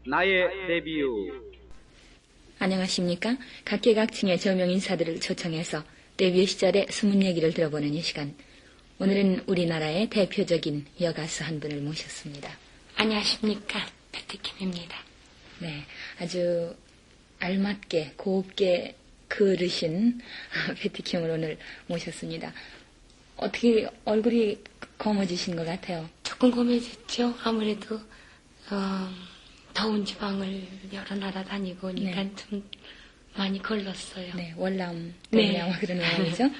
나의 데뷔. 안녕하십니까? 각계각층의 저명 인사들을 초청해서 데뷔 시절의 숨은 얘기를 들어보는 이 시간. 오늘은 우리나라의 대표적인 여가수 한 분을 모셨습니다. 안녕하십니까? 패티킴입니다. 네, 아주 알맞게 곱게 그르신 패티킴을 오늘 모셨습니다. 어떻게 얼굴이 검어지신 것 같아요? 조금 검해졌죠. 아무래도 더운 지방을 여러 나라 다니고 오니까 네. 좀 많이 걸렀어요. 네, 월남 네. 때문에 아마 그런 모양이죠.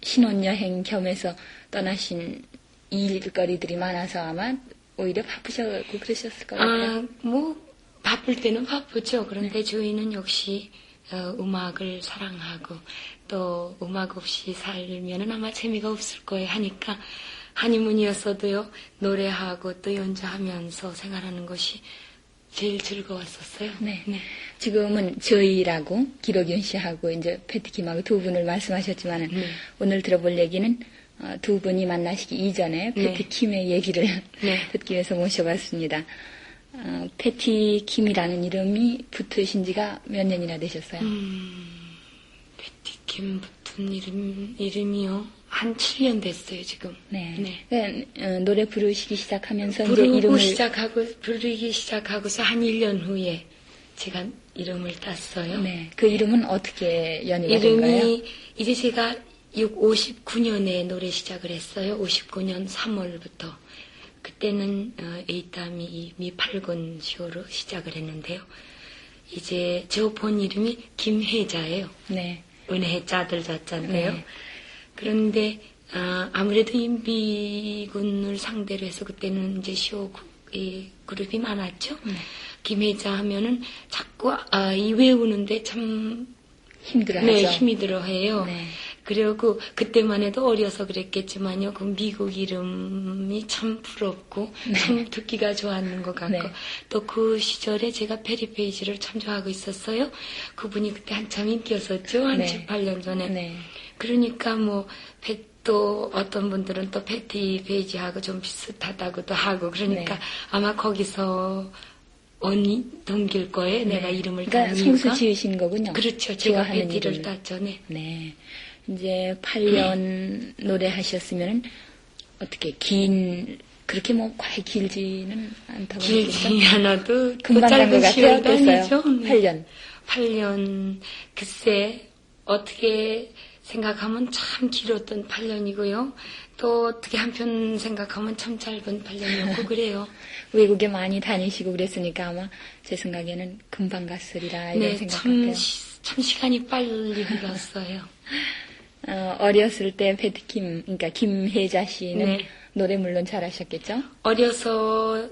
신혼여행 겸해서 떠나신 일거리들이 많아서 아마 오히려 바쁘셨고 그러셨을 것 같아요. 바쁠 때는 바쁘죠. 그런데 저희는 역시 음악을 사랑하고 또 음악 없이 살면은 아마 재미가 없을 거예요 하니까 한의문이었어도요 노래하고 또 연주하면서 생활하는 것이 제일 즐거웠었어요. 네. 지금은 저희라고 기록윤 씨하고 이제 패티킴하고 두 분을 말씀하셨지만은 오늘 들어볼 얘기는 두 분이 만나시기 이전에 패티킴의 얘기를 듣기 위해서 모셔봤습니다. 패티킴이라는 이름이 붙으신 지가 몇 년이나 되셨어요? 패티킴 붙은 이름이요? 한 7년 됐어요, 지금. 네. 그러니까, 노래 부르시기 시작하면서 이제 부르기 시작하고서 한 1년 후에 제가 이름을 땄어요. 네. 그 이름은 어떻게 연유가 된가요? 이름이 이제 제가 59년에 노래 시작을 했어요. 59년 3월부터. 그때는 에이따미 미팔군 쇼로 시작을 했는데요. 이제 저 본 이름이 김혜자예요. 네. 은혜자들 자자인데요. 네. 그런데 아무래도 인비군을 상대로 해서 그때는 이제 쇼 그룹이 많았죠. 김혜자 하면은 자꾸 이 외우는데 참 힘들어하죠. 네, 힘이 들어해요. 네. 그리고 그때만 해도 어려서 그랬겠지만요. 그 미국 이름이 참 부럽고 참 듣기가 좋았는 것 같고 또 그 시절에 제가 페리 페이지를 참 좋아하고 있었어요. 그분이 그때 한참 인기였었죠. 한 7, 8년 전에. 네. 그러니까 또 어떤 분들은 또 패티 페이지하고 좀 비슷하다고도 하고 그러니까 아마 거기서 언니 동길 거에 내가 이름을 그러니까 딴 이유가 성수 지으신 거군요. 그렇죠. 제가 좋아하는 패티를 이름을. 땄죠. 네. 네. 이제 8년 노래하셨으면은 어떻게 그렇게 과히 길지는 않다고 길지 않아도 금방 간 것 같아요. 어땠어요? 8년. 8년. 8년 글쎄 어떻게 생각하면 참 길었던 8년이고요. 또 어떻게 한편 생각하면 참 짧은 8년이었고 그래요. 외국에 많이 다니시고 그랬으니까 아마 제 생각에는 금방 갔으리라 이런 생각 같아요. 참 시간이 빨리 흘렀어요. 어렸을 때 패티킴, 그러니까 김혜자 씨는 노래 물론 잘하셨겠죠? 어려서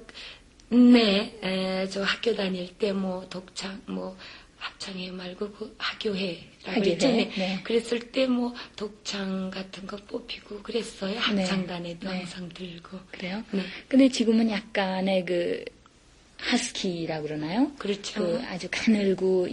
저 학교 다닐 때 독창 합창회 말고 학교회라고 했죠. 네. 그랬을 때 독창 같은 거 뽑히고 그랬어요. 합창단에도 항상 들고. 그래요? 네. 근데 지금은 약간의 하스키라고 그러나요? 그렇죠. 아주 가늘고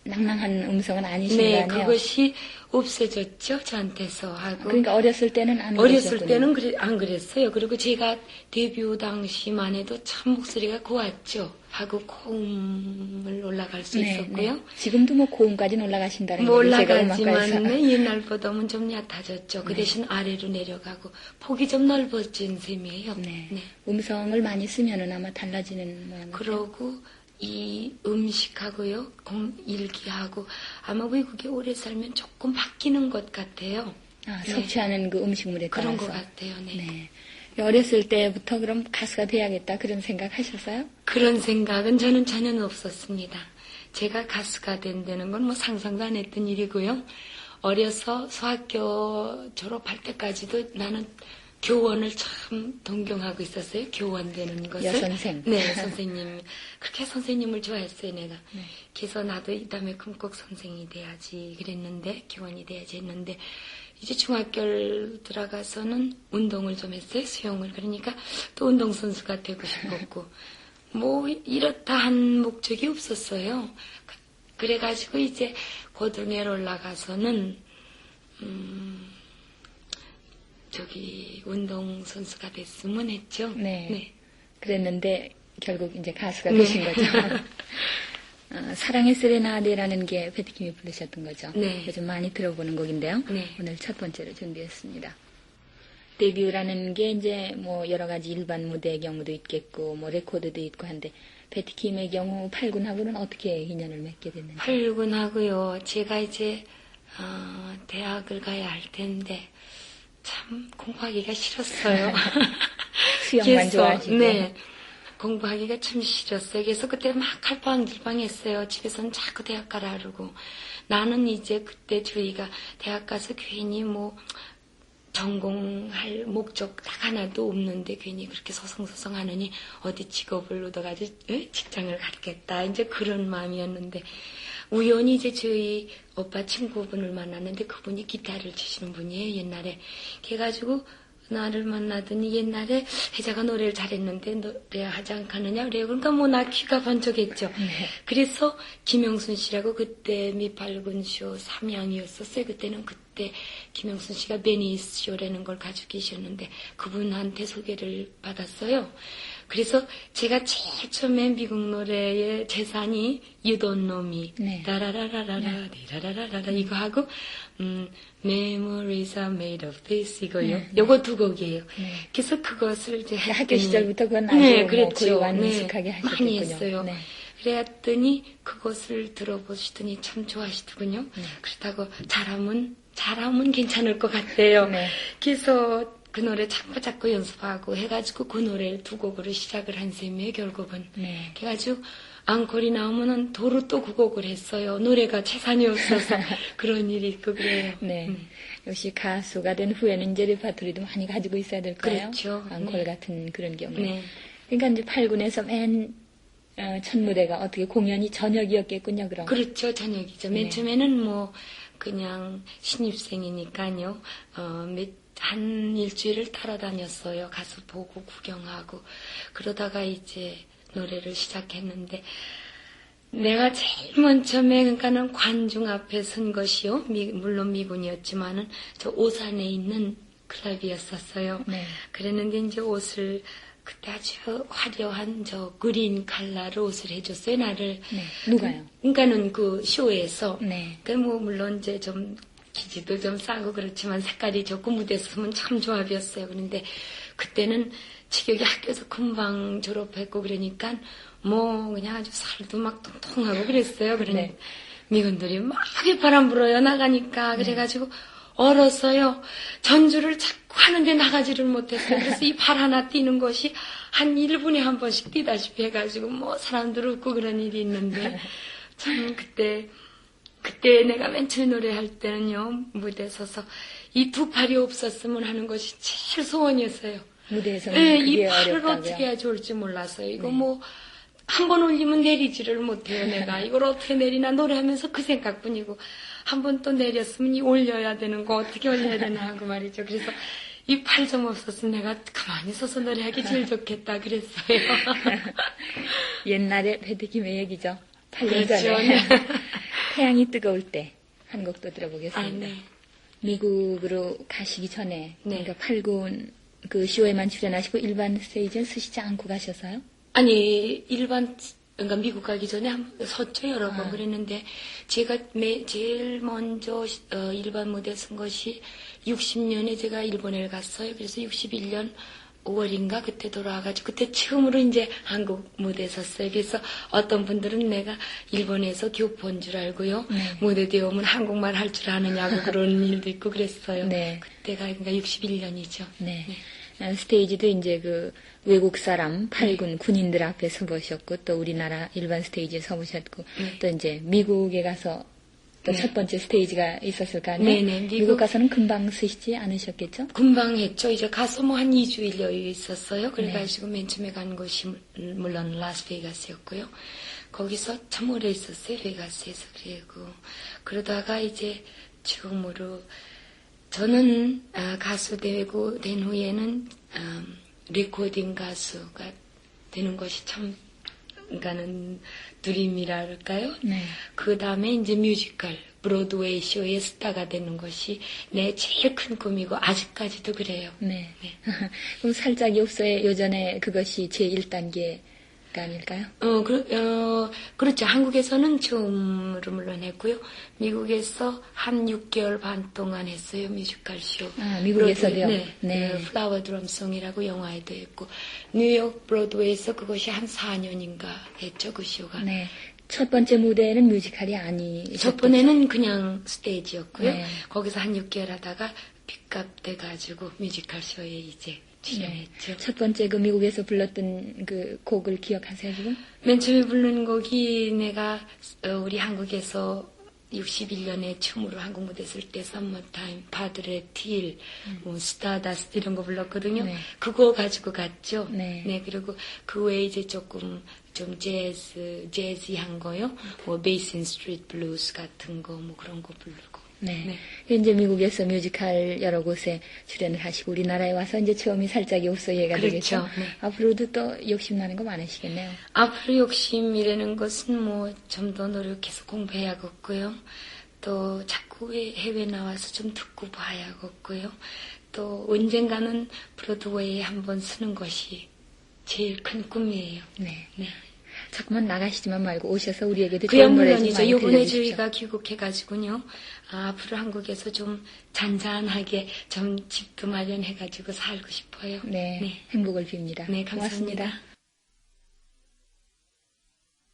낭낭한 음성은 아니신 거 네, 아니에요? 그것이 없어졌죠, 저한테서 하고. 그러니까 어렸을 때는 안 어렸을 그러셨군요. 때는 안 그랬어요. 그리고 제가 데뷔 당시만 해도 참 목소리가 고왔죠. 하고 고음을 올라갈 수 있었고요. 지금도 고음까지는 올라가신다는 뭐 얘기 제가 올라가지만 음악가에서. 옛날보다는 좀 얕아졌죠. 그 대신 아래로 내려가고 폭이 좀 넓어진 셈이에요. 네. 음성을 많이 쓰면은 아마 달라지는 모양. 그러고 이 음식하고요, 일기하고 아마 외국에 오래 살면 조금 바뀌는 것 같아요. 섭취하는 그 음식물에 따라서. 그런 것 같아요. 네. 어렸을 때부터 그럼 가수가 돼야겠다 그런 생각 하셨어요? 그런 생각은 저는 전혀 없었습니다. 제가 가수가 된다는 건 상상도 안 했던 일이고요. 어려서 소학교 졸업할 때까지도 나는 교원을 참 동경하고 있었어요. 교원 되는 것을. 여선생. 네, 선생님. 그렇게 선생님을 좋아했어요, 내가. 그래서 나도 이 다음에 꼭 선생이 돼야지 그랬는데, 교원이 돼야지 했는데, 이제 중학교를 들어가서는 운동을 좀 했어요, 수영을. 그러니까 또 운동선수가 되고 싶었고, 이렇다 한 목적이 없었어요. 그래가지고 이제 고등에 올라가서는, 운동선수가 됐으면 했죠. 네. 그랬는데 결국 이제 가수가 되신 거죠. 사랑의 세레나데라는 게 패티킴이 부르셨던 거죠. 네. 요즘 많이 들어보는 곡인데요. 네. 오늘 첫 번째로 준비했습니다. 데뷔라는 게 이제 뭐 여러 가지 일반 무대의 경우도 있겠고 뭐 레코드도 있고 한데 패티킴의 경우 팔군하고는 어떻게 인연을 맺게 됐는지. 팔군하고요. 제가 이제 대학을 가야 할 텐데 참 공부하기가 싫었어요. 수영만 좋아하시고. 네. 공부하기가 참 싫었어요. 그래서 그때 막 갈팡질팡했어요. 집에서는 자꾸 대학 가라 그러고. 나는 이제 그때 저희가 대학 가서 괜히 뭐 전공할 목적 딱 하나도 없는데 괜히 그렇게 서성서성 하느니 어디 직업을 얻어가지고 직장을 갖겠다. 이제 그런 마음이었는데 우연히 이제 저희 오빠 친구분을 만났는데 그분이 기타를 치시는 분이에요. 옛날에. 그래가지고 나를 만나더니 옛날에 혜자가 노래를 잘했는데 노래하지 않겠느냐 그래요. 그러니까 뭐 나 귀가 번쩍했죠. 네. 그래서 김영순 씨라고 그때 미팔군쇼 3양이었었어요. 그때는 그때 김영순 씨가 베니스 쇼라는 걸 가지고 계셨는데 그분한테 소개를 받았어요. 그래서 제가 제일 처음에 미국 노래의 재산이 You Don't Know Me 네. 라라라라라라 라라라라라 이거 하고 Memories are made of this 이거요. 네. 요거 두 곡이에요. 네. 그래서 그것을 이제 학교 시절부터 그건 아주 네, 뭐 그랬죠. 거의 완숙하게 하셨군요. 많이 했어요. 네. 그랬더니 그것을 들어보시더니 참 좋아하시더군요. 그렇다고 잘하면 괜찮을 것 같아요. 네. 그래서 그 노래 자꾸 연습하고 해가지고 그 노래를 두 곡으로 시작을 한 셈이에요, 결국은. 네. 그래가지고 앙콜이 나오면은 도로 또 그 곡을 했어요. 노래가 재산이 없어서 그런 일이 있고 그래요. 네. 역시 가수가 된 후에는 이제 레파토리도 많이 가지고 있어야 될까요? 그렇죠. 앙콜 네. 같은 그런 경우에. 네. 그러니까 이제 8군에서 맨 첫 무대가 어떻게 공연이 저녁이었겠군요, 그럼. 그렇죠, 저녁이죠. 맨 네. 처음에는 뭐 그냥 신입생이니까요. 한 일주일을 따라다녔어요. 가서 보고 구경하고 그러다가 이제 노래를 시작했는데 내가 제일 먼 처음에 그러니까는 관중 앞에 선 것이요. 물론 미군이었지만은 저 오산에 있는 클럽이었었어요. 네. 그랬는데 이제 옷을 그때 아주 화려한 저 그린 컬러로 옷을 해줬어요. 나를. 네. 누가요? 그러니까는 그 쇼에서. 네. 그 뭐 물론 이제 좀 기지도 좀 싸고 그렇지만 색깔이 좋고 무대에서 서면 참 조합이었어요. 그런데 그때는 지격이 학교에서 금방 졸업했고 그러니까 뭐 그냥 아주 살도 막 통통하고 그랬어요. 그러니 네. 미군들이 막 바람 불어요 나가니까. 그래가지고 얼었어요. 전주를 자꾸 하는데 나가지를 못했어요. 그래서 이 발 하나 뛰는 것이 한 1분에 한 번씩 뛰다시피 해가지고 뭐 사람들 웃고 그런 일이 있는데 참 그때 내가 맨 처음 노래할 때는요, 무대에 서서 이 두 팔이 없었으면 하는 것이 제일 소원이었어요. 무대에서는 네, 그게 이 팔을 어렵다고요? 어떻게 해야 좋을지 몰랐어요. 이거 네. 뭐, 한 번 올리면 내리지를 못해요, 내가. 이걸 어떻게 내리나 노래하면서 그 생각뿐이고, 한 번 또 내렸으면 이 올려야 되는 거 어떻게 올려야 되나 하고 말이죠. 그래서 이 팔 좀 없었으면 내가 가만히 서서 노래하기 제일 좋겠다 그랬어요. 옛날에 패티킴의 얘기죠. 8년 그렇죠. 전에. 태양이 뜨거울 때 한 곡도 들어보겠습니다. 아, 네. 미국으로 가시기 전에 네. 그러니까 8군 그 쇼에만 출연하시고 일반 스테이지는 쓰시지 않고 가셔서요? 아니, 그러니까 미국 가기 전에 섰죠, 여러 번 그랬는데, 제가 제일 먼저, 일반 무대 쓴 것이 60년에 제가 일본에 갔어요. 그래서 61년 5월인가 그때 돌아와가지고, 그때 처음으로 이제 한국 무대에 섰어요. 그래서 어떤 분들은 내가 일본에서 교포인 줄 알고요. 네. 무대 뒤에 오면 한국말 할 줄 아느냐고 그런 일도 있고 그랬어요. 네. 그때가 그러니까 61년이죠. 네. 스테이지도 이제 그 외국 사람 8군 군인들 앞에 서보셨고 또 우리나라 일반 스테이지에 서보셨고 또 이제 미국에 가서 또 첫 번째 스테이지가 있었을 거 아니에요? 네네, 미국 가서는 금방 쓰시지 않으셨겠죠? 금방 했죠. 이제 가서 뭐 한 2주일 여유 있었어요. 그래가지고 맨 처음에 간 곳이 물론 라스베이거스였고요. 거기서 참 오래 있었어요. 베가스에서. 그리고 그러다가 이제 처음으로 저는 가수 되고 된 후에는 레코딩 가수가 되는 것이 참 그러니까는 드림이랄까요? 네. 그 다음에 이제 뮤지컬 브로드웨이 쇼의 스타가 되는 것이 내 제일 큰 꿈이고 아직까지도 그래요. 네. 그럼 살짝이 없어요. 요전에 그것이 제 1단계 아닐까요? 그렇죠. 한국에서는 처음으로 물론 했고요. 미국에서 한 6개월 반 동안 했어요. 뮤지컬 쇼. 아, 미국에서도요? 네. 플라워 드럼송이라고 영화에도 했고, 뉴욕 브로드웨이에서 그것이 한 4년인가 했죠, 그 쇼가. 네. 첫 번째 무대는 뮤지컬이 아니셨죠? 첫 번에는 그냥 스테이지였고요. 네. 거기서 한 6개월 하다가 빚값 돼가지고 뮤지컬 쇼에 이제 출연했죠. 첫 번째 그 미국에서 불렀던 그 곡을 기억하세요, 지금? 맨 처음에 부른 곡이 내가 우리 한국에서 61년에 춤으로 한국 무대 쓸 때 Summertime, 파드레 틸, 뭐 스타다스트 이런 거 불렀거든요. 네. 그거 가지고 갔죠. 네. 그리고 그 외에 이제 조금 좀 재즈한 거요. 뭐 베이슨 스트리트 블루스 같은 거 뭐 그런 거 부르고. 네. 이제 미국에서 뮤지컬 여러 곳에 출연을 하시고 우리나라에 와서 이제 처음이 살짝이 옵소이가 그렇죠. 되겠죠. 네. 앞으로도 또 욕심나는 거 많으시겠네요. 앞으로 욕심이라는 것은 뭐 좀 더 노력해서 공부해야겠고요. 또 자꾸 해외 나와서 좀 듣고 봐야겠고요. 또 언젠가는 브로드웨이에 한번 쓰는 것이 제일 큰 꿈이에요. 네. 네. 자꾸만 나가시지만 말고 오셔서 우리에게도 그야 좋은 노래 좀 물론이죠. 많이 요번에 들려주십시오. 저희가 귀국해가지고요. 앞으로 한국에서 좀 잔잔하게 좀 집도 마련해가지고 살고 싶어요. 네. 행복을 빕니다. 네, 감사합니다. 고맙습니다.